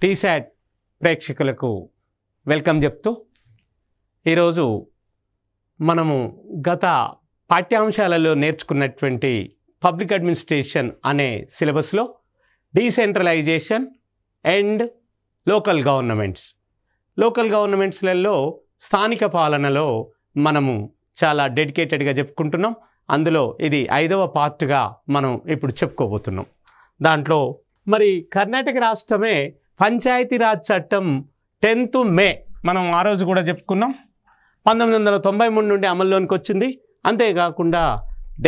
టీశాట్ ప్రేక్షకులకు వెల్కమ్ చెప్తూ ఈరోజు మనము గత పాఠ్యాంశాలలో నేర్చుకున్నటువంటి పబ్లిక్ అడ్మినిస్ట్రేషన్ అనే సిలబస్లో డీసెంట్రలైజేషన్ అండ్ లోకల్ గవర్నమెంట్స్లలో స్థానిక పాలనలో మనము చాలా డెడికేటెడ్గా చెప్పుకుంటున్నాం. అందులో ఇది 5వ పార్ట్గా మనం ఇప్పుడు చెప్పుకోబోతున్నాం. దాంట్లో మరి కర్ణాటక రాష్ట్రమే పంచాయతీరాజ్ చట్టం 10th మే మనం ఆ రోజు కూడా చెప్పుకున్నాం. 1993 నుండి అమల్లోనికి వచ్చింది. అంతేకాకుండా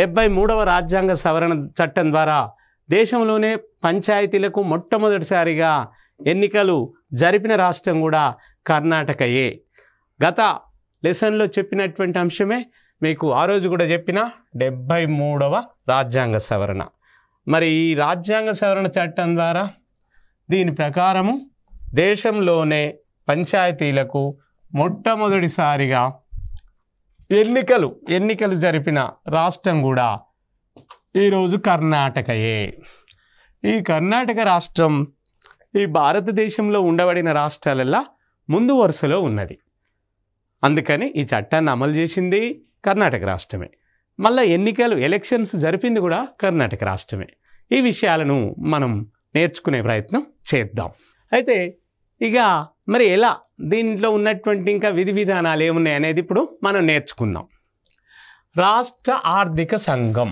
73వ రాజ్యాంగ సవరణ చట్టం ద్వారా దేశంలోనే పంచాయతీలకు మొట్టమొదటిసారిగా ఎన్నికలు జరిపిన రాష్ట్రం కూడా కర్ణాటకయే. గత లెసన్లో చెప్పినటువంటి అంశమే మీకు ఆ రోజు కూడా చెప్పిన 73వ రాజ్యాంగ సవరణ. మరి ఈ రాజ్యాంగ సవరణ చట్టం ద్వారా దీని ప్రకారము దేశంలోనే పంచాయతీలకు మొట్టమొదటిసారిగా ఎన్నికలు జరిపిన రాష్ట్రం కూడా ఈరోజు కర్ణాటకయే. ఈ కర్ణాటక రాష్ట్రం ఈ భారతదేశంలో ఉండబడిన రాష్ట్రాలల్లో ముందు వరుసలో ఉన్నది. అందుకని ఈ చట్టాన్ని అమలు చేసింది కర్ణాటక రాష్ట్రమే. మళ్ళీ ఎలక్షన్స్ జరిపింది కూడా కర్ణాటక రాష్ట్రమే. ఈ విషయాలను మనం నేర్చుకునే ప్రయత్నం చేద్దాం. అయితే ఇక మరి ఎలా దీంట్లో ఉన్నటువంటి ఇంకా విధి విధానాలు ఏమున్నాయి అనేది ఇప్పుడు మనం నేర్చుకుందాం. రాష్ట్ర ఆర్థిక సంఘం,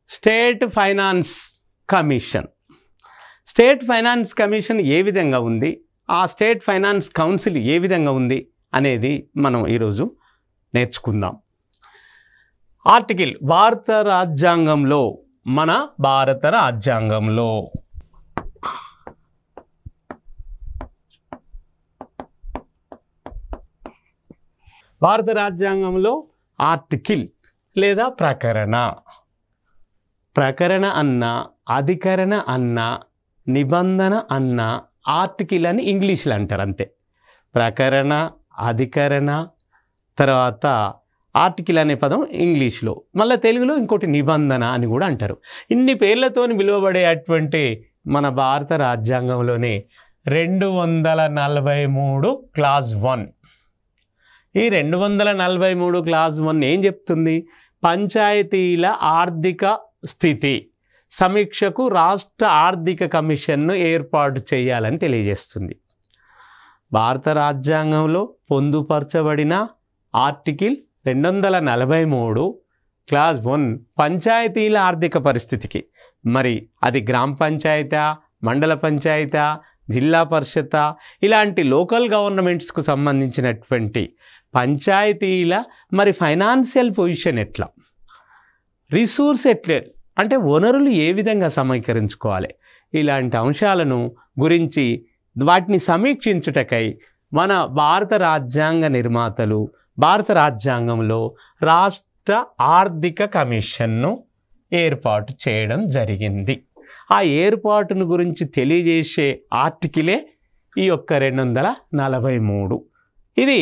స్టేట్ ఫైనాన్స్ కమిషన్ ఏ విధంగా ఉంది, ఆ స్టేట్ ఫైనాన్స్ కౌన్సిల్ ఏ విధంగా ఉంది అనేది మనం ఈరోజు నేర్చుకుందాం. ఆర్టికల్ భారత రాజ్యాంగంలో ఆర్టికల్ లేదా ప్రకరణ అన్న, అధికరణ అన్న, నిబంధన అన్న ఆర్టికల్ అని ఇంగ్లీష్లో అంటారు. అంతే. ప్రకరణ, అధికరణ, తర్వాత ఆర్టికల్ అనే పదం ఇంగ్లీష్లో, మళ్ళీ తెలుగులో ఇంకోటి నిబంధన అని కూడా అంటారు. ఇన్ని పేర్లతో పిలువబడేటువంటి మన భారత రాజ్యాంగంలోనే 243 క్లాజ్ 1. ఈ 243 క్లాజ్ 1 ఏం చెప్తుంది? పంచాయతీల ఆర్థిక స్థితి సమీక్షకు రాష్ట్ర ఆర్థిక కమిషన్ను ఏర్పాటు చేయాలని తెలియజేస్తుంది. భారత రాజ్యాంగంలో పొందుపరచబడిన ఆర్టికల్ 243 క్లాజ్ 1 పంచాయతీల ఆర్థిక పరిస్థితికి, మరి అది గ్రామ పంచాయతా, మండల పంచాయతా, జిల్లా పరిషత్ ఇలాంటి లోకల్ గవర్నమెంట్స్కు సంబంధించినటువంటి పంచాయతీల మరి ఫైనాన్షియల్ పొజిషన్ ఎట్లా, రిసోర్స్ ఎట్లా అంటే వనరులు ఏ విధంగా సమీకరించుకోవాలి, ఇలాంటి అంశాలను గురించి వాటిని సమీక్షించుటకై మన భారత రాజ్యాంగ నిర్మాతలు భారత రాజ్యాంగంలో రాష్ట్ర ఆర్థిక కమిషన్ను ఏర్పాటు చేయడం జరిగింది. ఆ ఏర్పాటును గురించి తెలియజేసే ఆర్టికలే ఈ యొక్క 243. ఇది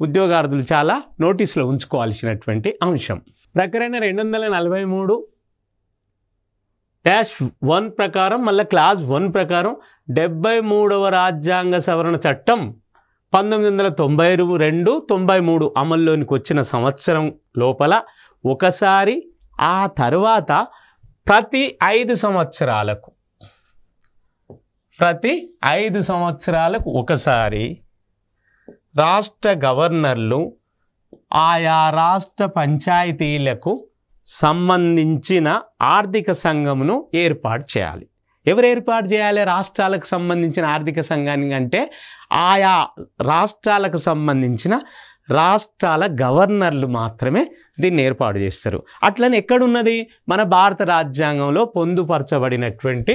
ఉద్యోగార్థులు చాలా నోటీసులో ఉంచుకోవాల్సినటువంటి అంశం. ప్రకరణ 243-1 ప్రకారం, మళ్ళీ క్లాజ్ 1 ప్రకారం 73వ రాజ్యాంగ సవరణ చట్టం 1992-93 అమల్లోనికి వచ్చిన సంవత్సరం లోపల ఒకసారి, ఆ తర్వాత ప్రతి 5 సంవత్సరాలకు ఒకసారి రాష్ట్ర గవర్నర్లు ఆయా రాష్ట్ర పంచాయతీలకు సంబంధించిన ఆర్థిక సంఘమును ఏర్పాటు చేయాలి. ఎవరు ఏర్పాటు చేయాలి? రాష్ట్రాలకు సంబంధించిన ఆర్థిక సంఘాన్ని అంటే ఆయా రాష్ట్రాలకు సంబంధించిన రాష్ట్రాల గవర్నర్లు మాత్రమే దీన్ని ఏర్పాటు చేస్తారు. అట్లనే ఎక్కడున్నది? మన భారత రాజ్యాంగంలో పొందుపరచబడినటువంటి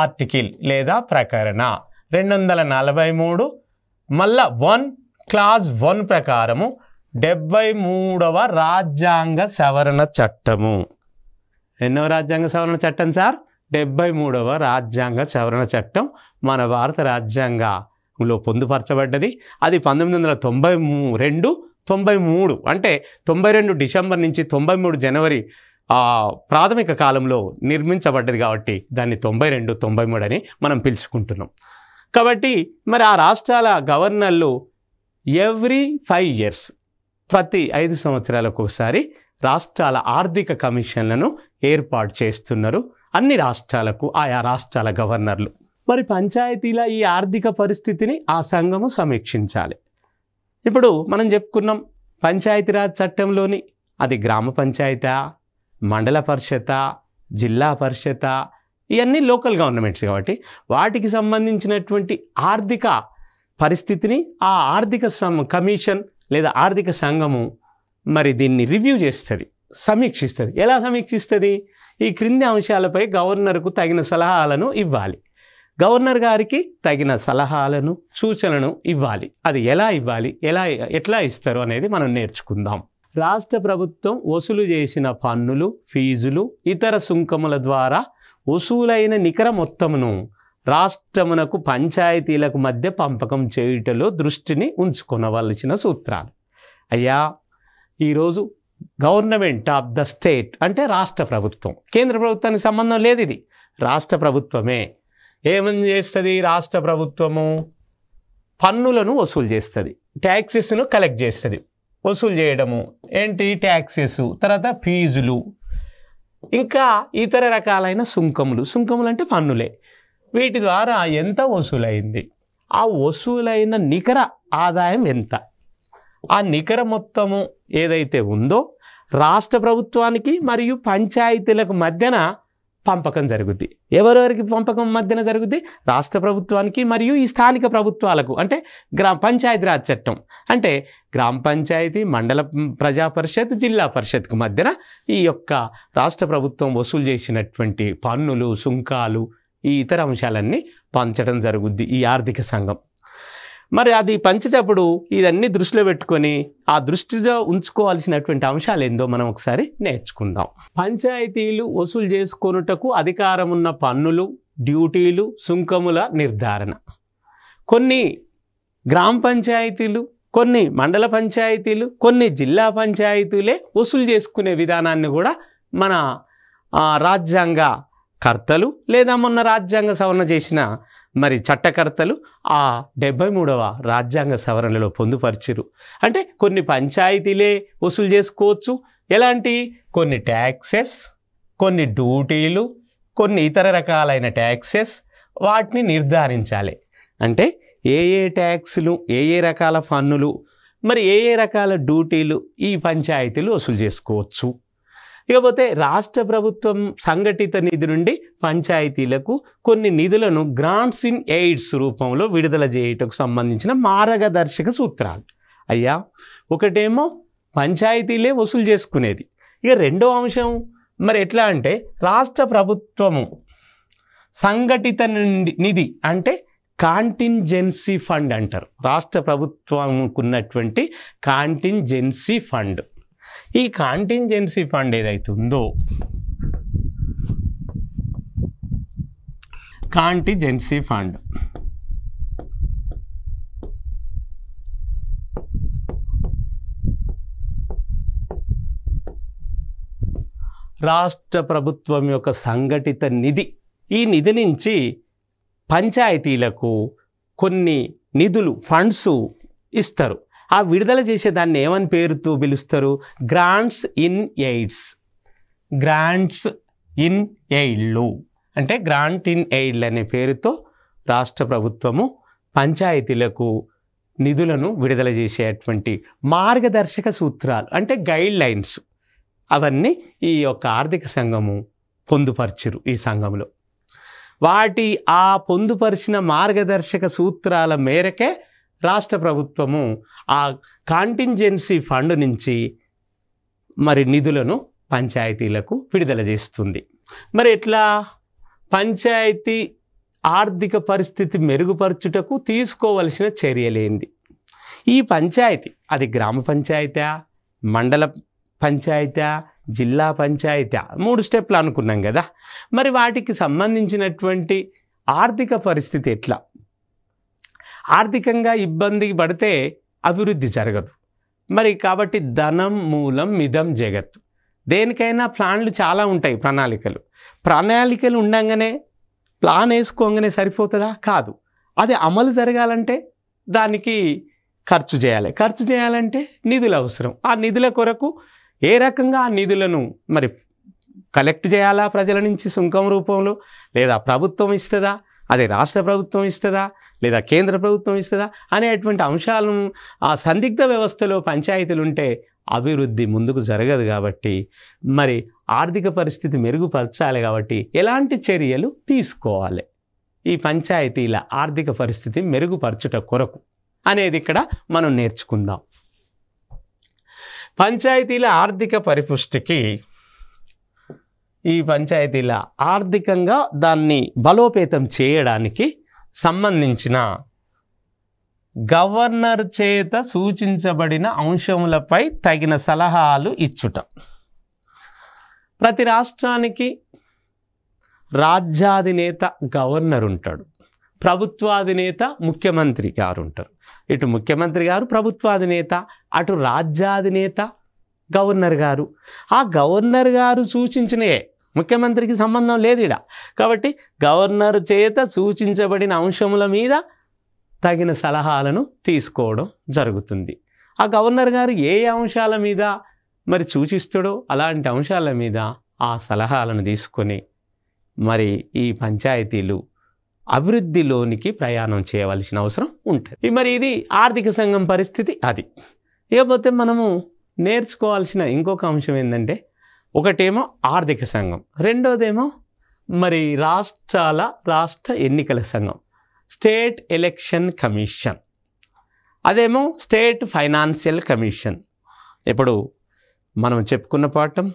ఆర్టికల్ లేదా ప్రకరణ 243 మళ్ళా 1 క్లాజ్ 1 ప్రకారము 73వ రాజ్యాంగ సవరణ చట్టము. ఎన్నో రాజ్యాంగ సవరణ చట్టం సార్? 73వ రాజ్యాంగ సవరణ చట్టం మన భారత రాజ్యాంగంలో పొందుపరచబడ్డది. అది 1992-93 అంటే 92 డిసెంబర్ నుంచి 93 జనవరి ప్రాథమిక కాలంలో నిర్మించబడ్డది కాబట్టి దాన్ని 92, 93 అని మనం పిలుచుకుంటున్నాం. కాబట్టి మరి ఆ రాష్ట్రాల గవర్నర్లు ఎవ్రీ 5 years ప్రతి 5 సంవత్సరాలకు ఒకసారి రాష్ట్రాల ఆర్థిక కమిషన్లను ఏర్పాటు చేస్తున్నారు అన్ని రాష్ట్రాలకు ఆయా రాష్ట్రాల గవర్నర్లు. మరి పంచాయతీల ఈ ఆర్థిక పరిస్థితిని ఆ సంఘము సమీక్షించాలి. ఇప్పుడు మనం చెప్పుకున్నాం పంచాయతీరాజ్ చట్టంలోని అది గ్రామ పంచాయతా, మండల పరిషత, జిల్లా పరిషత, ఇవన్నీ లోకల్ గవర్నమెంట్స్ కాబట్టి వాటికి సంబంధించినటువంటి ఆర్థిక పరిస్థితిని ఆ ఆర్థిక కమిషన్ లేదా ఆర్థిక సంఘము మరి దీన్ని రివ్యూ చేస్తుంది, సమీక్షిస్తుంది. ఎలా సమీక్షిస్తుంది? ఈ క్రింది అంశాలపై గవర్నర్కు తగిన సలహాలను ఇవ్వాలి. గవర్నర్ గారికి తగిన సలహాలను సూచనలను ఇవ్వాలి. అది ఎలా ఇవ్వాలి, ఎట్లా ఇస్తారు అనేది మనం నేర్చుకుందాం. రాష్ట్ర ప్రభుత్వం వసూలు చేసిన పన్నులు, ఫీజులు, ఇతర సుంకముల ద్వారా వసూలైన నికర మొత్తమును రాష్ట్రమునకు పంచాయతీలకు మధ్య పంపకం చేయుటలో దృష్టిని ఉంచుకొనవలసిన సూత్రాలు. అయ్యా, ఈరోజు గవర్నమెంట్ ఆఫ్ ద స్టేట్ అంటే రాష్ట్ర ప్రభుత్వం, కేంద్ర ప్రభుత్వానికి సంబంధం లేదు, ఇది రాష్ట్ర ప్రభుత్వమే. ఏమని చేస్తుంది రాష్ట్ర ప్రభుత్వము? పన్నులను వసూలు చేస్తుంది, ట్యాక్సెస్ను కలెక్ట్ చేస్తుంది. వసూలు చేయడము ఏంటి? ట్యాక్సెస్, తర్వాత ఫీజులు, ఇంకా ఇతర రకాలైన సుంకములు. సుంకములు అంటే పన్నులే. వీటి ద్వారా ఎంత వసూలైంది, ఆ వసూలైన నికర ఆదాయం ఎంత, ఆ నికర మొత్తము ఏదైతే ఉందో రాష్ట్ర ప్రభుత్వానికి మరియు పంచాయతీలకు మధ్యన పంపకం జరుగుద్ది. ఎవరెవరికి పంపకం మధ్యన జరుగుద్ది? రాష్ట్ర ప్రభుత్వానికి మరియు ఈ స్థానిక ప్రభుత్వాలకు, అంటే పంచాయతీరాజ్ చట్టం అంటే గ్రామ పంచాయతీ, మండల ప్రజా పరిషత్, జిల్లా పరిషత్కు మధ్యన ఈ యొక్క రాష్ట్ర ప్రభుత్వం వసూలు చేసినటువంటి పన్నులు, సుంకాలు, ఈ ఇతర అంశాలన్నీ పంచడం జరుగుద్ది ఈ ఆర్థిక సంఘం. మరి అది పంచేటప్పుడు ఇదన్నీ దృష్టిలో పెట్టుకొని ఆ దృష్టిలో ఉంచుకోవాల్సినటువంటి అంశాలు ఏందో మనం ఒకసారి నేర్చుకుందాం. పంచాయతీలు వసూలు చేసుకొనుటకు అధికారం ఉన్న పన్నులు, డ్యూటీలు, సుంకముల నిర్ధారణ. కొన్ని గ్రామ పంచాయతీలు, కొన్ని మండల పంచాయతీలు, కొన్ని జిల్లా పంచాయతీలే వసూలు చేసుకునే విధానాన్ని కూడా మన రాజ్యాంగ కర్తలు లేదా మొన్న రాజ్యాంగ సవరణ చేసిన మరి చట్టకర్తలు ఆ 73వ రాజ్యాంగ సవరణలో పొందుపరిచిరు. అంటే కొన్ని పంచాయతీలే వసూలు చేసుకోవచ్చు. ఎలాంటి? కొన్ని ట్యాక్సెస్, కొన్ని డ్యూటీలు, కొన్ని ఇతర రకాలైన ట్యాక్సెస్, వాటిని నిర్ధారించాలి. అంటే ఏ ట్యాక్సులు, ఏ రకాల పన్నులు, మరి ఏ రకాల డ్యూటీలు ఈ పంచాయతీలు వసూలు చేసుకోవచ్చు. ఇకపోతే రాష్ట్ర ప్రభుత్వం సంఘటిత నిధి నుండి పంచాయతీలకు కొన్ని నిధులను గ్రాంట్స్ ఇన్ ఎయిడ్స్ రూపంలో విడుదల చేయటకు సంబంధించిన మార్గదర్శక సూత్రాలు. అయ్యా, ఒకటేమో పంచాయతీలే వసూలు చేసుకునేది. ఇక రెండో అంశం మరి ఎట్లా అంటే రాష్ట్ర ప్రభుత్వము సంఘటిత నిధి అంటే కాంటింజెన్సీ ఫండ్ అంటారు. రాష్ట్ర ప్రభుత్వంకు ఉన్నటువంటి కాంటింజెన్సీ ఫండ్. ఈ కాంటింజెన్సీ ఫండ్ ఏదైతే ఉందో, కాంటింజెన్సీ ఫండ్ రాష్ట్ర ప్రభుత్వం యొక్క సంఘటిత నిధి. ఈ నిధి నుంచి పంచాయతీలకు కొన్ని నిధులు, ఫండ్స్ ఇస్తారు. ఆ విడుదల చేసేదాన్ని ఏమని పేరుతో పిలుస్తారు? Grants in aids. Grants in ఎయిడ్లు అంటే గ్రాంట్ ఇన్ ఎయిడ్లు అనే పేరుతో రాష్ట్ర ప్రభుత్వము పంచాయతీలకు నిధులను విడుదల చేసేటువంటి మార్గదర్శక సూత్రాలు అంటే గైడ్ లైన్స్, అవన్నీ ఈ యొక్క ఆర్థిక సంఘము పొందుపరిచిరు. ఈ సంఘంలో వాటి ఆ పొందుపరిచిన మార్గదర్శక సూత్రాల మేరకే రాష్ట్ర ప్రభుత్వము ఆ కాంటింజెన్సీ ఫండ్ నుంచి మరి నిధులను పంచాయతీలకు విడుదల చేస్తుంది. మరి ఎట్లా? పంచాయతీ ఆర్థిక పరిస్థితి మెరుగుపరచుటకు తీసుకోవలసిన చర్యలేంది? ఈ పంచాయతీ అది గ్రామ పంచాయతీ, మండల పంచాయతీ, జిల్లా పంచాయతీ, 3 స్టెప్లు అనుకున్నాం కదా. మరి వాటికి సంబంధించినటువంటి ఆర్థిక పరిస్థితి ఎట్లా? ఆర్థికంగా ఇబ్బంది పడితే అభివృద్ధి జరగదు. మరి కాబట్టి ధనం మూలం మిదం జగత్. దేనికైనా ప్లాన్లు చాలా ఉంటాయి, ప్రణాళికలు ఉండగానే ప్లాన్ వేసుకోగానే సరిపోతుందా? కాదు. అది అమలు జరగాలంటే దానికి ఖర్చు చేయాలంటే నిధులు అవసరం. ఆ నిధుల కొరకు ఏ రకంగా ఆ నిధులను మరి కలెక్ట్ చేయాలా ప్రజల నుంచి సుంకం రూపంలో, లేదా ప్రభుత్వం ఇస్తుందా, అదే రాష్ట్ర ప్రభుత్వం ఇస్తుందా, లేదా కేంద్ర ప్రభుత్వం ఇస్తుందా అనేటువంటి అంశాలను ఆ సందిగ్ధ వ్యవస్థలో పంచాయతీలు ఉంటే అభివృద్ధి ముందుకు జరగదు. కాబట్టి మరి ఆర్థిక పరిస్థితి మెరుగుపరచాలి. కాబట్టి ఎలాంటి చర్యలు తీసుకోవాలి ఈ పంచాయతీల ఆర్థిక పరిస్థితి మెరుగుపరచుట కొరకు అనేది ఇక్కడ మనం నేర్చుకుందాం. పంచాయతీల ఆర్థిక పరిపుష్టికి, ఈ పంచాయతీల ఆర్థికంగా దాన్ని బలోపేతం చేయడానికి సంబంధించిన గవర్నర్ చేత సూచించబడిన అంశములపై తగిన సలహాలు ఇచ్చుట. ప్రతి రాష్ట్రానికి రాజ్యాధినేత గవర్నర్ ఉంటాడు, ప్రభుత్వాధినేత ముఖ్యమంత్రి గారు ఉంటారు. ఇటు ముఖ్యమంత్రి గారు ప్రభుత్వాధినేత, అటు రాజ్యాధినేత గవర్నర్ గారు. ఆ గవర్నర్ గారు సూచించినయే, ముఖ్యమంత్రికి సంబంధం లేదు ఇక్కడ. కాబట్టి గవర్నర్ చేత సూచించబడిన అంశముల మీద తగిన సలహాలను తీసుకోవడం జరుగుతుంది. ఆ గవర్నర్ గారు ఏ అంశాల మీద మరి సూచిస్తాడో అలాంటి అంశాల మీద ఆ సలహాలను తీసుకొని మరి ఈ పంచాయతీలు అభివృద్ధిలోనికి ప్రయాణం చేయవలసిన అవసరం ఉంటుంది. మరి ఇది ఆర్థిక సంఘం పరిస్థితి. అది ఇకపోతే మనము నేర్చుకోవాల్సిన ఇంకొక అంశం ఏంటంటే, ఒకటేమో ఆర్థిక సంఘం, రెండోదేమో మరి రాష్ట్ర ఎన్నికల సంఘం, స్టేట్ ఎలక్షన్ కమిషన్, అదేమో స్టేట్ ఫైనాన్షియల్ కమిషన్. ఇప్పుడు మనం చెప్పుకున్న పాఠం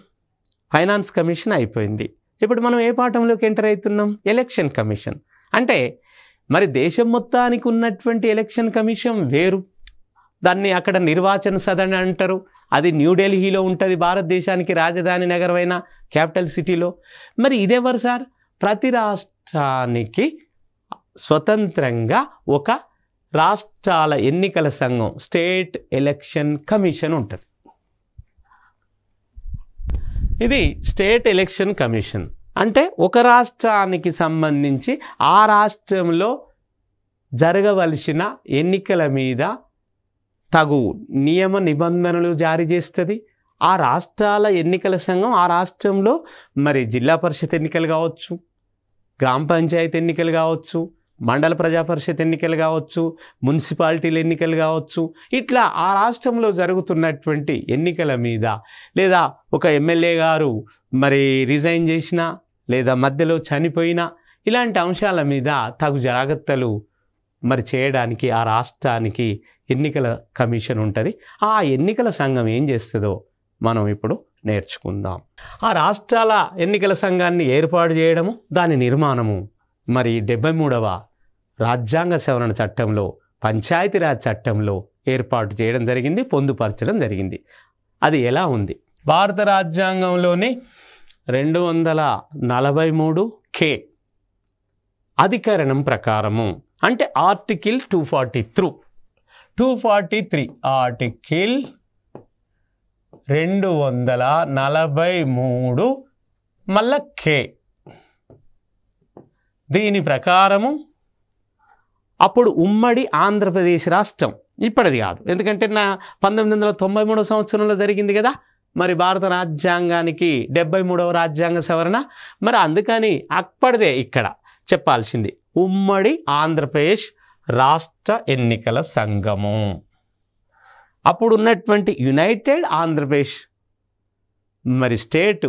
ఫైనాన్స్ కమిషన్ అయిపోయింది. ఇప్పుడు మనం ఏ పాఠంలోకి ఎంటర్ అవుతున్నాం? Election commission. అంటే మరి దేశం మొత్తానికి ఉన్నటువంటి ఎలక్షన్ కమిషన్ వేరు, దాన్ని అక్కడ నిర్వాచన సదన్ అంటారు. అది న్యూఢిల్లీలో ఉంటుంది, భారతదేశానికి రాజధాని నగరమైన క్యాపిటల్ సిటీలో. మరి ఇదెవరు సార్? ప్రతి రాష్ట్రానికి స్వతంత్రంగా ఒక రాష్ట్రాల ఎన్నికల సంఘం, స్టేట్ ఎలక్షన్ కమిషన్ ఉంటుంది. ఇది స్టేట్ ఎలక్షన్ కమిషన్ అంటే ఒక రాష్ట్రానికి సంబంధించి ఆ రాష్ట్రంలో జరగవలసిన ఎన్నికల మీద తగు నియమ నిబంధనలు జారీ చేస్తుంది. ఆ రాష్ట్రాల ఎన్నికల సంఘం ఆ రాష్ట్రంలో మరి జిల్లా పరిషత్ ఎన్నికలు కావచ్చు, గ్రామ పంచాయతీ ఎన్నికలు కావచ్చు, మండల ప్రజా పరిషత్ ఎన్నికలు కావచ్చు, మున్సిపాలిటీల ఎన్నికలు కావచ్చు, ఇట్లా ఆ రాష్ట్రంలో జరుగుతున్నటువంటి ఎన్నికల మీద, లేదా ఒక ఎమ్మెల్యే గారు మరి రిజైన్ చేసినా లేదా మధ్యలో చనిపోయినా ఇలాంటి అంశాల మీద తగు జాగ్రత్తలు మరి చేయడానికి ఆ రాష్ట్రానికి ఎన్నికల కమిషన్ ఉంటుంది. ఆ ఎన్నికల సంఘం ఏం చేస్తుందో మనం ఇప్పుడు నేర్చుకుందాం. ఆ రాష్ట్రాల ఎన్నికల సంఘాన్ని ఏర్పాటు చేయడము, దాని నిర్మాణము మరి 73వ రాజ్యాంగ సవరణ చట్టంలో, పంచాయతీరాజ్ చట్టంలో ఏర్పాటు చేయడం జరిగింది, పొందుపరచడం జరిగింది. అది ఎలా ఉంది? భారత రాజ్యాంగంలోని 243K అధికరణం ప్రకారము, అంటే ఆర్టికల్ 243 ఆర్టికల్ 243 మళ్ళా K, దీని ప్రకారము అప్పుడు ఉమ్మడి ఆంధ్రప్రదేశ్ రాష్ట్రం, ఇప్పటిది కాదు, ఎందుకంటే 1993 సంవత్సరంలో జరిగింది కదా మరి భారత రాజ్యాంగానికి 73వ రాజ్యాంగ సవరణ. మరి అందుకని అప్పటిదే ఇక్కడ చెప్పాల్సింది ఉమ్మడి ఆంధ్రప్రదేశ్ రాష్ట్ర ఎన్నికల సంఘము. అప్పుడు ఉన్నటువంటి యునైటెడ్ ఆంధ్రప్రదేశ్ మరి స్టేట్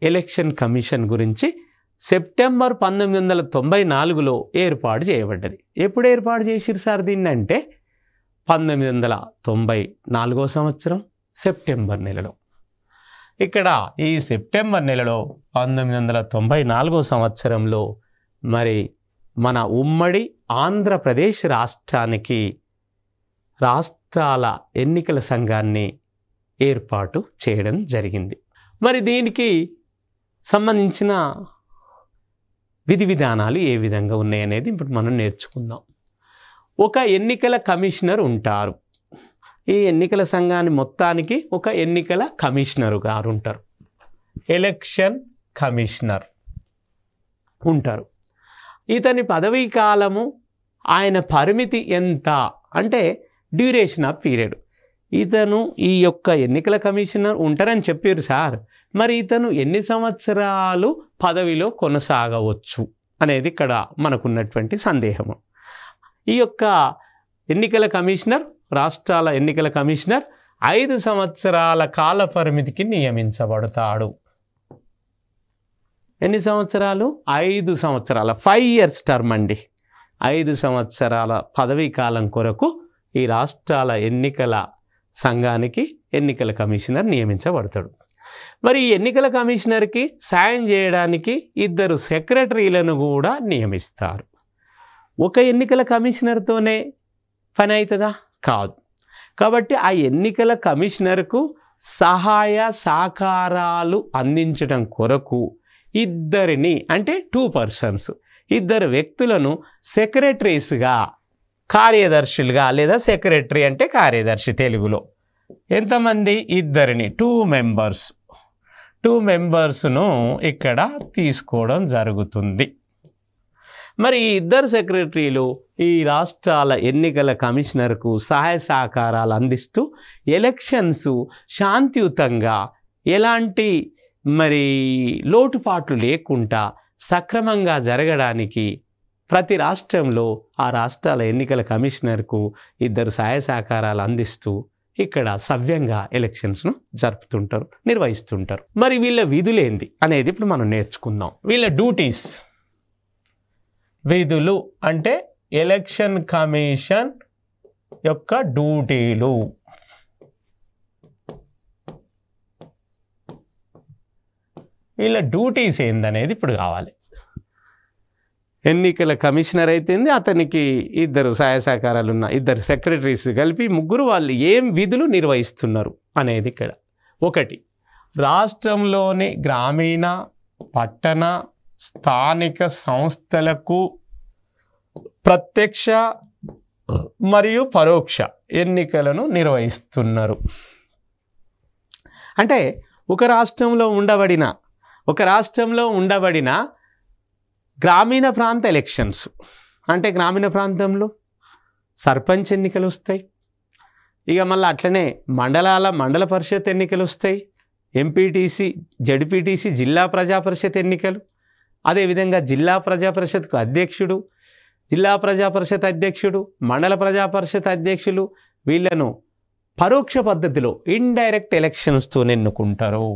ఎలక్షన్ కమిషన్ గురించి సెప్టెంబర్ 1994లో ఏర్పాటు చేయబడ్డది. ఎప్పుడు ఏర్పాటు చేసిరు సార్ దీన్ని అంటే 1994వ సంవత్సరం సెప్టెంబర్ నెలలో. ఇక్కడ ఈ సెప్టెంబర్ నెలలో 1994వ సంవత్సరంలో మరి మన ఉమ్మడి ఆంధ్రప్రదేశ్ రాష్ట్రానికి రాష్ట్రాల ఎన్నికల సంఘాన్ని ఏర్పాటు చేయడం జరిగింది. మరి దీనికి సంబంధించిన విధి విధానాలు ఏ విధంగా ఉన్నాయనేది ఇప్పుడు మనం నేర్చుకుందాం. ఒక ఎన్నికల కమిషనర్ ఉంటారు. ఈ ఎన్నికల సంఘాన్ని మొత్తానికి ఒక ఎన్నికల కమిషనర్ గారు ఉంటారు. ఎలక్షన్ కమిషనర్ ఉంటారు. ఇతని పదవీ కాలము, ఆయన పరిమితి ఎంత అంటే డ్యూరేషన్ ఆఫ్ పీరియడ్. ఇతను ఈ యొక్క ఎన్నికల కమిషనర్ ఉంటారని చెప్పారు సార్, మరి ఇతను ఎన్ని సంవత్సరాలు పదవిలో కొనసాగవచ్చు అనేది ఇక్కడ మనకున్నటువంటి సందేహము. ఈ యొక్క ఎన్నికల కమిషనర్, రాష్ట్రాల ఎన్నికల కమిషనర్ 5 సంవత్సరాల కాల పరిమితికి నియమించబడతాడు. ఎన్ని సంవత్సరాలు? 5 సంవత్సరాల 5 years టర్మ్ అండి. 5 సంవత్సరాల పదవీ కాలం కొరకు ఈ రాష్ట్రాల ఎన్నికల సంఘానికి ఎన్నికల కమిషనర్ నియమించబడతాడు. మరి ఈ ఎన్నికల కమిషనర్కి సాయం చేయడానికి 2 సెక్రటరీలను కూడా నియమిస్తారు. ఒక ఎన్నికల కమిషనర్తోనే పని అవుతుందా? కాదు. కాబట్టి ఆ ఎన్నికల కమిషనర్కు సహాయ సహకారాలు అందించడం కొరకు 2 అంటే 2 persons, 2 వ్యక్తులను సెక్రటరీస్గా, కార్యదర్శులుగా, లేదా సెక్రటరీ అంటే కార్యదర్శి తెలుగులో. ఎంతమంది? 2 2 మెంబర్స్ను ఇక్కడ తీసుకోవడం జరుగుతుంది. మరి ఈ 2 సెక్రటరీలు ఈ రాష్ట్రాల ఎన్నికల కమిషనర్కు సహాయ సహకారాలు అందిస్తూ ఎలక్షన్స్ శాంతియుతంగా, ఎలాంటి మరి లోటుపాట్లు లేకుండా సక్రమంగా జరగడానికి ప్రతి రాష్ట్రంలో ఆ రాష్ట్రాల ఎన్నికల కమిషనర్కు 2 సహాయ సహకారాలు అందిస్తూ ఇక్కడ సవ్యంగా ఎలక్షన్స్ను జరుపుతుంటారు, నిర్వహిస్తుంటారు. మరి వీళ్ళ విధులేంది అనేది ఇప్పుడు మనం నేర్చుకుందాం. వీళ్ళ డ్యూటీస్, విధులు అంటే ఎలక్షన్ కమిషన్ యొక్క డ్యూటీలు. వీళ్ళ డ్యూటీస్ ఏందనేది ఇప్పుడు కావాలి. ఎన్నికల కమిషనర్ అయితేంది, అతనికి 2 సహాయ సహకారాలు ఉన్న 2 సెక్రటరీస్ కలిపి 3 వాళ్ళు ఏం విధులు నిర్వహిస్తున్నారు అనేది ఇక్కడ. 1, రాష్ట్రంలోని గ్రామీణ, పట్టణ, స్థానిక సంస్థలకు ప్రత్యక్ష మరియు పరోక్ష ఎన్నికలను నిర్వహిస్తున్నారు. అంటే ఒక రాష్ట్రంలో ఉండబడిన గ్రామీణ ప్రాంత ఎలక్షన్స్ అంటే గ్రామీణ ప్రాంతంలో సర్పంచ్ ఎన్నికలు వస్తాయి. ఇక మళ్ళీ అట్లనే మండల పరిషత్ ఎన్నికలు వస్తాయి, ఎంపీటీసీ, జడ్పీటీసీ, జిల్లా ప్రజాపరిషత్ ఎన్నికలు. అదేవిధంగా జిల్లా ప్రజాపరిషత్కు అధ్యక్షుడు, జిల్లా ప్రజాపరిషత్ అధ్యక్షుడు, మండల ప్రజాపరిషత్ అధ్యక్షులు, వీళ్ళను పరోక్ష పద్ధతిలో ఇండైరెక్ట్ ఎలక్షన్స్తో ఎన్నుకుంటారు.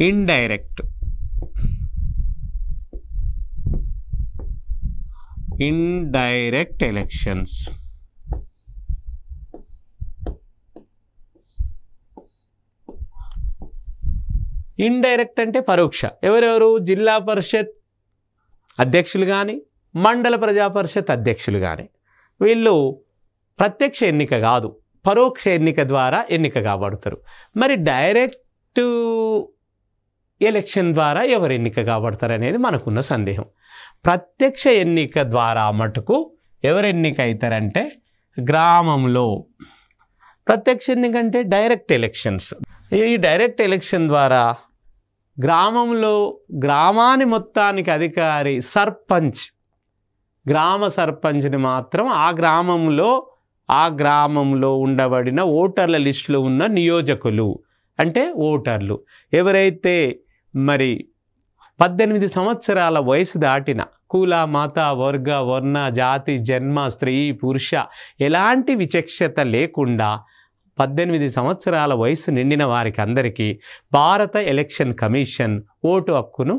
Indirect elections. ఇండైరెక్ట్ అంటే పరోక్ష. ఎవరెవరు? జిల్లా పరిషత్ అధ్యక్షులు కానీ, మండల ప్రజాపరిషత్ అధ్యక్షులు కానీ, వీళ్ళు ప్రత్యక్ష ఎన్నిక కాదు, పరోక్ష ఎన్నిక ద్వారా ఎన్నిక కాబడతారు. మరి డైరెక్ట్ ఎలక్షన్ ద్వారా ఎవరు ఎన్నిక కాబడతారు అనేది మనకున్న సందేహం. ప్రత్యక్ష ఎన్నిక ద్వారా మటుకు ఎవరు ఎన్నిక అవుతారంటే గ్రామంలో. ప్రత్యక్ష ఎన్నిక అంటే డైరెక్ట్ ఎలక్షన్స్. ఈ డైరెక్ట్ ఎలక్షన్ ద్వారా గ్రామంలో, గ్రామాన్ని మొత్తానికి అధికారి సర్పంచ్, గ్రామ సర్పంచ్ని మాత్రం ఆ గ్రామంలో ఉండబడిన ఓటర్ల లిస్టులో ఉన్న నియోజకులు అంటే ఓటర్లు ఎవరైతే మరి 18 సంవత్సరాల వయసు దాటిన, కుల, మత, వర్గ, వర్ణ, జాతి, జన్మ, స్త్రీ, పురుష ఎలాంటి విచక్షత లేకుండా 18 సంవత్సరాల వయసు నిండిన వారికి అందరికీ భారత ఎలక్షన్ కమిషన్ ఓటు హక్కును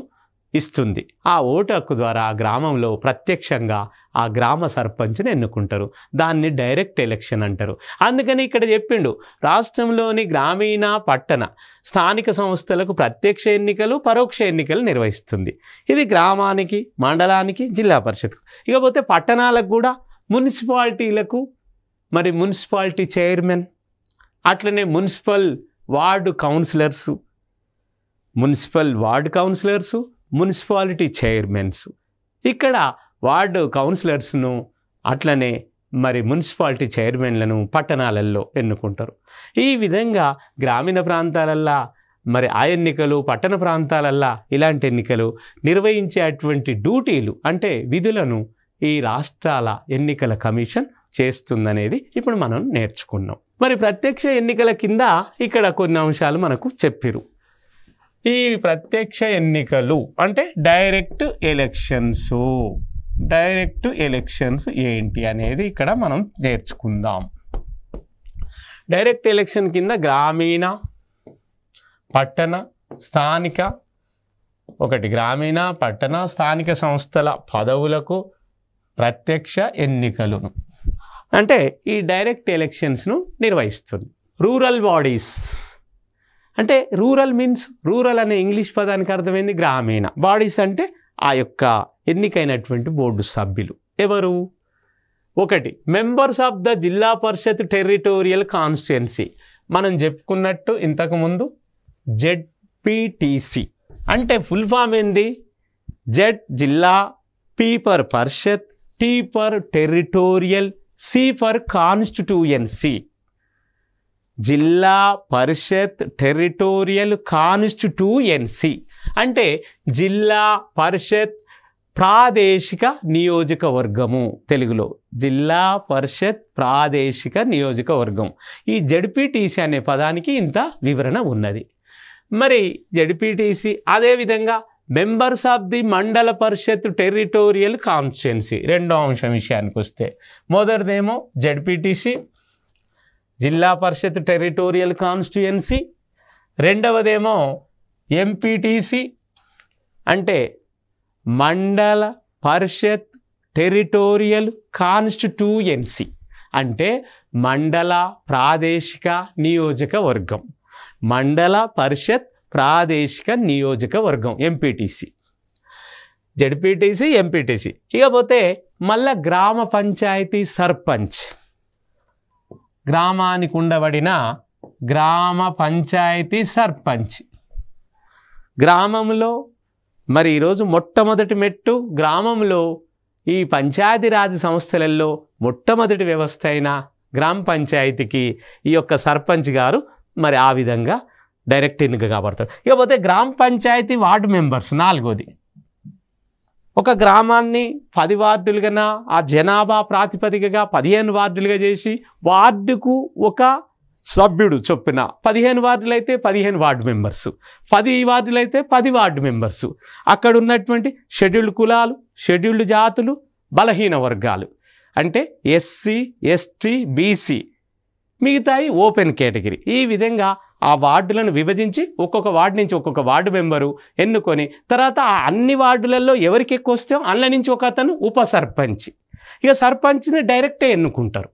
ఇస్తుంది. ఆ ఓటు హక్కు ద్వారా ఆ గ్రామంలో ప్రత్యక్షంగా ఆ గ్రామ సర్పంచ్ని ఎన్నుకుంటారు. దాన్ని డైరెక్ట్ ఎలక్షన్ అంటారు. అందుకని ఇక్కడ చెప్పిండు, రాష్ట్రంలోని గ్రామీణ, పట్టణ, స్థానిక సంస్థలకు ప్రత్యక్ష ఎన్నికలు, పరోక్ష ఎన్నికలు నిర్వహిస్తుంది. ఇది గ్రామానికి, మండలానికి, జిల్లా పరిషత్కు. ఇకపోతే పట్టణాలకు కూడా, మున్సిపాలిటీలకు మరి మున్సిపాలిటీ చైర్మన్, అట్లనే municipal ward councillors, municipality chairmans, ఇక్కడ వార్డు కౌన్సిలర్స్ను అట్లనే మరి మున్సిపాలిటీ చైర్మన్లను పట్టణాలలో ఎన్నుకుంటారు. ఈ విధంగా గ్రామీణ ప్రాంతాలల్లో మరి ఆ ఎన్నికలు పట్టణ ప్రాంతాలల్లో ఇలాంటి ఎన్నికలు నిర్వహించేటువంటి డ్యూటీలు అంటే విధులను ఈ రాష్ట్రాల ఎన్నికల కమిషన్ చేస్తుందనేది ఇప్పుడు మనం నేర్చుకున్నాం. మరి ప్రత్యక్ష ఎన్నికల కింద ఇక్కడ కొన్ని అంశాలు మనకు చెప్పిరు. ఈ ప్రత్యక్ష ఎన్నికలు అంటే డైరెక్ట్ ఎలక్షన్స్ ఏంటి అనేది ఇక్కడ మనం నేర్చుకుందాం. డైరెక్ట్ ఎలక్షన్ కింద గ్రామీణ పట్టణ స్థానిక గ్రామీణ పట్టణ స్థానిక సంస్థల పదవులకు ప్రత్యక్ష ఎన్నికలను అంటే ఈ డైరెక్ట్ ఎలక్షన్స్ను నిర్వహిస్తుంది. రూరల్ బాడీస్ అంటే రూరల్ మీన్స్ రూరల్ అనే ఇంగ్లీష్ పదానికి అర్థమైంది గ్రామీణ, బాడీస్ అంటే ఆ యొక్క ఎన్నికైనటువంటి బోర్డు సభ్యులు ఎవరు? 1 మెంబర్స్ ఆఫ్ ద జిల్లా పరిషత్ టెరిటోరియల్ కాన్స్టిట్యుయెన్సీ. మనం చెప్పుకున్నట్టు ఇంతకుముందు జెడ్పీటీసీ అంటే ఫుల్ ఫామ్ ఏంది? Z Zilla, P for Parishad, T for territorial, C for constituency. Zilla Parishad territorial కాన్స్టిట్యూయెన్సీ అంటే జిల్లా పరిషత్ ప్రాదేశిక నియోజకవర్గము. తెలుగులో జిల్లా పరిషత్ ప్రాదేశిక నియోజకవర్గం. ఈ జెడ్పీటీసీ అనే పదానికి ఇంత వివరణ ఉన్నది. మరి జెడ్పీటీసీ అదేవిధంగా మెంబర్స్ ఆఫ్ ది మండల పరిషత్ టెరిటోరియల్ కాన్స్టిట్యుయెన్సీ. రెండో అంశం విషయానికి వస్తే మొదటిదేమో జెడ్పీటీసీ జిల్లా పరిషత్ టెరిటోరియల్ కాన్స్టిట్యుయెన్సీ, రెండవదేమో ఎంపీటీసీ అంటే మండల పరిషత్ టెరిటోరియల్ కాన్స్టిట్యూయెన్సీ అంటే మండల ప్రాదేశిక నియోజకవర్గం. మండల పరిషత్ ప్రాదేశిక నియోజకవర్గం ఎంపీటీసీ, జెడ్పీటీసీ, ఎంపీటీసీ. ఇకపోతే మళ్ళా గ్రామ పంచాయతీ సర్పంచ్, గ్రామానికి ఉండబడిన గ్రామ పంచాయతీ సర్పంచ్. గ్రామంలో మరి ఈరోజు మొట్టమొదటి మెట్టు గ్రామంలో ఈ పంచాయతీరాజ్ సంస్థలలో మొట్టమొదటి వ్యవస్థ అయిన గ్రామ పంచాయతీకి ఈ యొక్క సర్పంచ్ గారు మరి ఆ విధంగా డైరెక్ట్ ఎన్నిక కాబడతారు. ఇకపోతే గ్రామ పంచాయతీ వార్డు మెంబర్స్ 4వది. ఒక గ్రామాన్ని 10 వార్డులుగా ఆ జనాభా ప్రాతిపదికగా 15 వార్డులుగా చేసి వార్డుకు ఒక సభ్యుడు చొప్పున 15 వార్డులు అయితే 15 వార్డు మెంబర్సు, 10 వార్డులు అయితే 10 వార్డు మెంబర్సు. అక్కడ ఉన్నటువంటి షెడ్యూల్డ్ కులాలు, షెడ్యూల్డ్ జాతులు, బలహీన వర్గాలు అంటే ఎస్సీ, ఎస్టీ, బీసీ, మిగతాయి ఓపెన్ కేటగిరీ. ఈ విధంగా ఆ వార్డులను విభజించి ఒక్కొక్క వార్డు నుంచి ఒక్కొక్క వార్డు మెంబరు ఎన్నుకొని తర్వాత ఆ అన్ని వార్డులలో ఎవరికి ఎక్కువ వస్తే అందులో నుంచి ఒక అతను ఉప సర్పంచ్. ఇక సర్పంచ్ని డైరెక్టే ఎన్నుకుంటారు.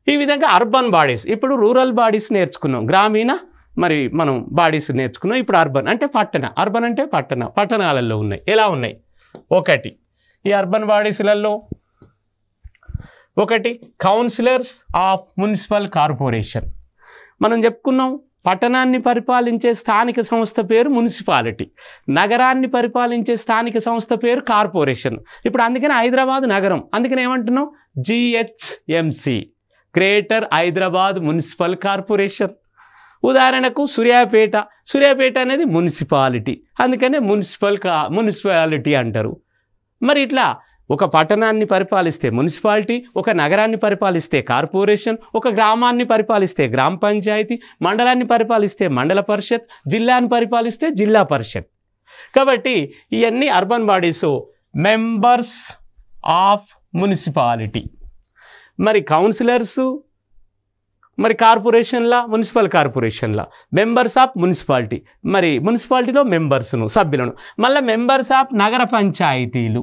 ఈ విధంగా అర్బన్ బాడీస్. ఇప్పుడు రూరల్ బాడీస్ నేర్చుకున్నాం, గ్రామీణ మరి మనం బాడీస్ నేర్చుకున్నాం. ఇప్పుడు అర్బన్ అంటే పట్టణ. అర్బన్ అంటే పట్టణాలలో ఉన్నాయి. ఎలా ఉన్నాయి? 1 ఈ అర్బన్ బాడీస్లలో 1 కౌన్సిలర్స్ ఆఫ్ మున్సిపల్ కార్పొరేషన్. మనం చెప్పుకున్నాం పట్టణాన్ని పరిపాలించే స్థానిక సంస్థ పేరు మున్సిపాలిటీ, నగరాన్ని పరిపాలించే స్థానిక సంస్థ పేరు కార్పొరేషన్. ఇప్పుడు అందుకని హైదరాబాద్ నగరం, అందుకని ఏమంటున్నాం? GHMC, greater Hyderabad municipal corporation. ఉదాహరణకు సూర్యాపేట అనేది మున్సిపాలిటీ, అందుకనే మున్సిపాలిటీ అంటారు. మరి ఇట్లా ఒక పట్టణాన్ని పరిపాలిస్తే మున్సిపాలిటీ, ఒక నగరాన్ని పరిపాలిస్తే కార్పొరేషన్, ఒక గ్రామాన్ని పరిపాలిస్తే గ్రామ పంచాయతీ, మండలాన్ని పరిపాలిస్తే మండల పరిషత్, జిల్లాని పరిపాలిస్తే జిల్లా పరిషత్. కాబట్టి ఇవన్నీ urban bodies, members of municipality. మరి కౌన్సిలర్సు మరి కార్పొరేషన్లా, మున్సిపల్ కార్పొరేషన్లా మెంబర్స్ ఆఫ్ మున్సిపాలిటీ, మరి మున్సిపాలిటీలో మెంబర్స్ను సభ్యులను. మళ్ళీ మెంబర్స్ ఆఫ్ నగర పంచాయతీలు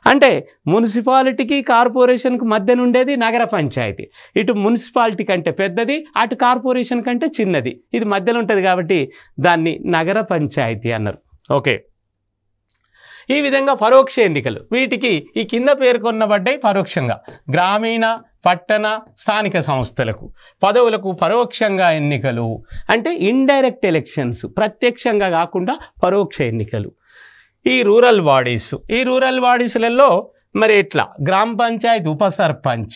అంటే మున్సిపాలిటీకి కార్పొరేషన్కి మధ్యన ఉండేది నగర పంచాయతీ. ఇటు మున్సిపాలిటీ కంటే పెద్దది, అటు కార్పొరేషన్ కంటే చిన్నది, ఇది మధ్యలో ఉంటుంది కాబట్టి దాన్ని నగర పంచాయతీ అన్నారు. ఓకే, ఈ విధంగా పరోక్ష ఎన్నికలు, వీటికి ఈ కింద పేర్కొనబడ్డాయి పరోక్షంగా. గ్రామీణ పట్టణ స్థానిక సంస్థలకు పదవులకు పరోక్షంగా ఎన్నికలు అంటే ఇండైరెక్ట్ ఎలక్షన్స్, ప్రత్యక్షంగా కాకుండా పరోక్ష ఎన్నికలు. ఈ రూరల్ బాడీస్లలో మరి ఎట్లా? గ్రామ పంచాయతీ ఉప సర్పంచ్,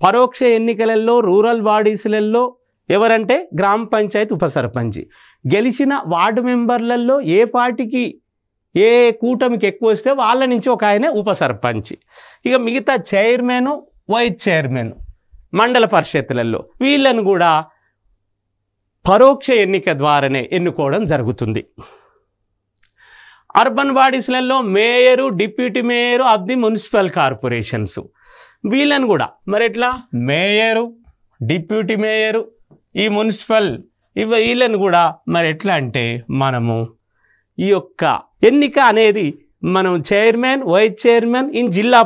పరోక్ష ఎన్నికలలో రూరల్ బాడీస్లలో ఎవరంటే గ్రామ పంచాయతీ ఉప సర్పంచ్. గెలిచిన వార్డు మెంబర్లలో ఏ పార్టీకి ఏ కూటమికి ఎక్కువ వస్తే వాళ్ళ నుంచి ఒక ఆయనే ఉప సర్పంచ్. ఇక మిగతా చైర్మన్, వైస్ చైర్మన్ మండల పరిషత్తులలో వీళ్ళను కూడా పరోక్ష ఎన్నిక ద్వారానే ఎన్నుకోవడం జరుగుతుంది. అర్బన్ బాడీస్లలో mayor, deputy mayor of the municipal corporations వీళ్ళని కూడా మరి ఎట్లా మేయరు, డిప్యూటీ మేయరు, ఈ మున్సిపల్ వీళ్ళని కూడా మరి ఎట్లా అంటే మనము ఈ యొక్క ఎన్నిక అనేది మనం చైర్మన్, వైస్ చైర్మన్ ఇన్ జిల్లా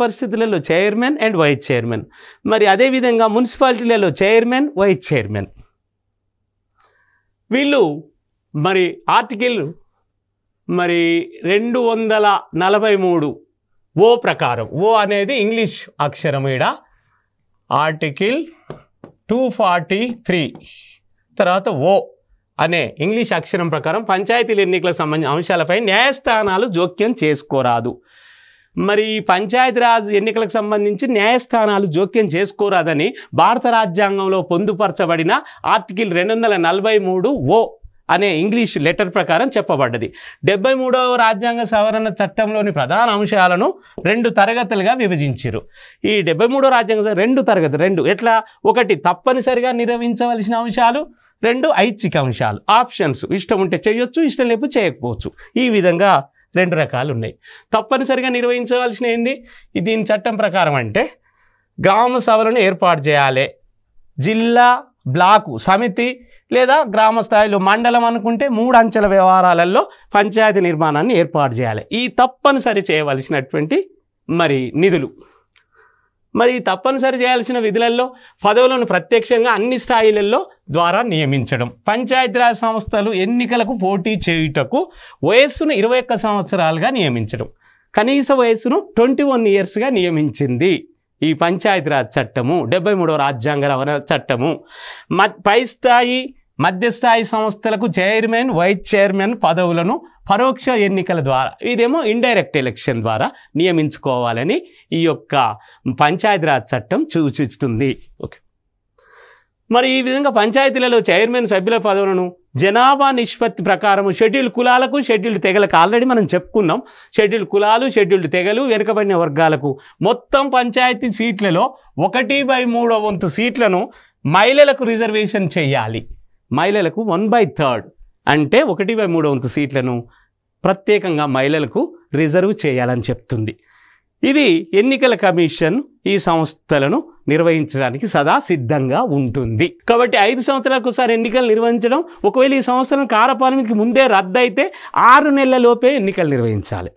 పరిస్థితులలో చైర్మన్ అండ్ వైస్ చైర్మన్, మరి అదేవిధంగా మున్సిపాలిటీలలో చైర్మన్, వైస్ చైర్మన్. వీళ్ళు మరి ఆర్టికల్ మరి 243 ఓ ప్రకారం, ఓ అనేది ఇంగ్లీష్ అక్షరం, ఈడ ఆర్టికల్ 243 తర్వాత ఓ అనే ఇంగ్లీష్ అక్షరం ప్రకారం పంచాయతీల ఎన్నికలకు సంబంధించిన అంశాలపై న్యాయస్థానాలు జోక్యం చేసుకోరాదు. మరి ఈ పంచాయతీరాజ్ ఎన్నికలకు సంబంధించి న్యాయస్థానాలు జోక్యం చేసుకోరాదని భారత రాజ్యాంగంలో పొందుపరచబడిన ఆర్టికల్ 243 ఓ అనే ఇంగ్లీష్ లెటర్ ప్రకారం చెప్పబడ్డది. 73వ రాజ్యాంగ సవరణ చట్టంలోని ప్రధాన అంశాలను 2 తరగతులుగా విభజించారు. ఈ 73వ రాజ్యాంగ 2 తరగతులు ఎట్లా, 1 తప్పనిసరిగా నిర్వహించవలసిన అంశాలు, 2 ఐచ్ఛిక అంశాలు, ఆప్షన్స్, ఇష్టం ఉంటే చేయొచ్చు, ఇష్టం లేకపోతే చేయకపోవచ్చు. ఈ విధంగా 2 రకాలు ఉన్నాయి. తప్పనిసరిగా నిర్వహించవలసిన ఏంది దీని చట్టం ప్రకారం అంటే గ్రామ సభలను ఏర్పాటు చేయాలి. జిల్లా, బ్లాకు, సమితి లేదా గ్రామ స్థాయిలో మండలం అనుకుంటే 3 అంచెల వ్యవహారాలలో పంచాయతీ నిర్మాణాన్ని ఏర్పాటు చేయాలి. ఈ తప్పనిసరి చేయవలసినటువంటి మరి నిధులు. మరి తప్పనిసరి చేయాల్సిన విధులలో పదవులను ప్రత్యక్షంగా అన్ని స్థాయిలలో ద్వారా నియమించడం, పంచాయతీరాజ్ సంస్థలు ఎన్నికలకు పోటీ చేయుటకు వయస్సును 21 సంవత్సరాలుగా నియమించడం, కనీస వయస్సును 21 ఇయర్స్గా నియమించింది ఈ పంచాయతీరాజ్ చట్టము, 73వ రాజ్యాంగ సవరణ చట్టము. పై స్థాయి, మధ్యస్థాయి సంస్థలకు చైర్మన్, వైస్ చైర్మన్ పదవులను పరోక్ష ఎన్నికల ద్వారా, ఇదేమో ఇండైరెక్ట్ ఎలక్షన్ ద్వారా నియమించుకోవాలని ఈ యొక్క పంచాయతీరాజ్ చట్టం సూచిస్తుంది. ఓకే, మరి ఈ విధంగా పంచాయతీలలో చైర్మన్ సభ్యుల పదవులను జనాభా నిష్పత్తి ప్రకారం షెడ్యూల్ కులాలకు, షెడ్యూల్డ్ తెగలకు ఆల్రెడీ మనం చెప్పుకున్నాం. షెడ్యూల్డ్ కులాలు, షెడ్యూల్డ్ తెగలు, వెనుకబడిన వర్గాలకు మొత్తం పంచాయతీ సీట్లలో 1/3 వంతు సీట్లను మహిళలకు రిజర్వేషన్ చేయాలి. మహిళలకు 1/3 అంటే 1/3 వంతు సీట్లను ప్రత్యేకంగా మహిళలకు రిజర్వ్ చేయాలని చెప్తుంది. ఇది ఎన్నికల కమిషన్ ఈ సంస్థలను నిర్వహించడానికి సదా సిద్ధంగా ఉంటుంది. కాబట్టి 5 సంవత్సరాలకు ఒకసారి ఎన్నికలు నిర్వహించడం, ఒకవేళ ఈ సంవత్సరం కాలపరిమితికి ముందే రద్దు అయితే 6 నెలల లోపే ఎన్నికలు నిర్వహించాలి.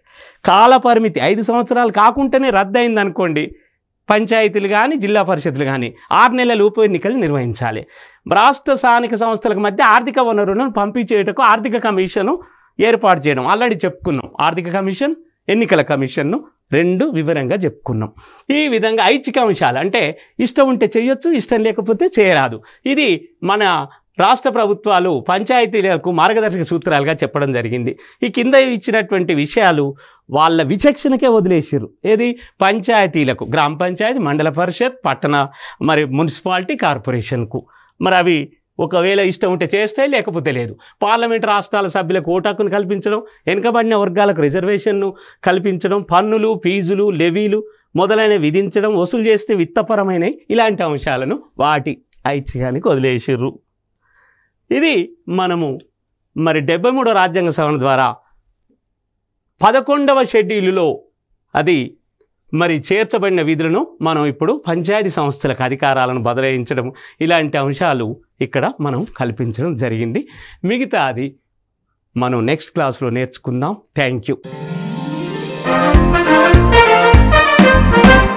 కాలపరిమితి 5 సంవత్సరాలు కాకుండానే రద్దు అయింది అనుకోండి, పంచాయతీలు కానీ జిల్లా పరిషత్తులు కానీ 6 నెలల లోపు ఎన్నికలు నిర్వహించాలి. రాష్ట్ర స్థానిక సంస్థలకు మధ్య ఆర్థిక వనరులను పంపించేటకు ఆర్థిక కమిషను ఏర్పాటు చేయడం ఆల్రెడీ చెప్పుకున్నాం. ఆర్థిక కమిషన్, ఎన్నికల కమిషన్ను 2 వివరంగా చెప్పుకున్నాం. ఈ విధంగా ఐచ్ఛిక అంశాలు అంటే ఇష్టం ఉంటే చేయొచ్చు, ఇష్టం లేకపోతే చేయరాదు. ఇది మన రాష్ట్ర ప్రభుత్వాలు పంచాయతీలకు మార్గదర్శక సూత్రాలుగా చెప్పడం జరిగింది. ఈ కింద ఇచ్చినటువంటి విషయాలు వాళ్ళ విచక్షణకే వదిలేసారు. ఏది పంచాయతీలకు, గ్రామ పంచాయతీ, మండల పరిషత్, పట్టణ మరి మున్సిపాలిటీ, కార్పొరేషన్కు మరి అవి ఒకవేళ ఇష్టం ఉంటే చేస్తాయి, లేకపోతే లేదు. పార్లమెంట్ రాష్ట్రాల సభ్యులకు ఓటు హక్కును కల్పించడం, వెనుకబడిన వర్గాలకు రిజర్వేషన్ను కల్పించడం, పన్నులు, ఫీజులు, లెవీలు మొదలైన విధించడం, వసూలు చేస్తే విత్తపరమైన ఇలాంటి అంశాలను వాటి ఐచ్ఛికానికి వదిలేసారు. ఇది మనము మరి 73వ రాజ్యాంగ సవరణ ద్వారా 11వ షెడ్యూలులో అది మరి చేర్చబడిన విధులను మనం ఇప్పుడు పంచాయతీ సంస్థలకు అధికారాలను బదలాయించడం, ఇలాంటి అంశాలు ఇక్కడ మనం కల్పించడం జరిగింది. మిగతాది మనం నెక్స్ట్ క్లాస్లో నేర్చుకుందాం. Thank you.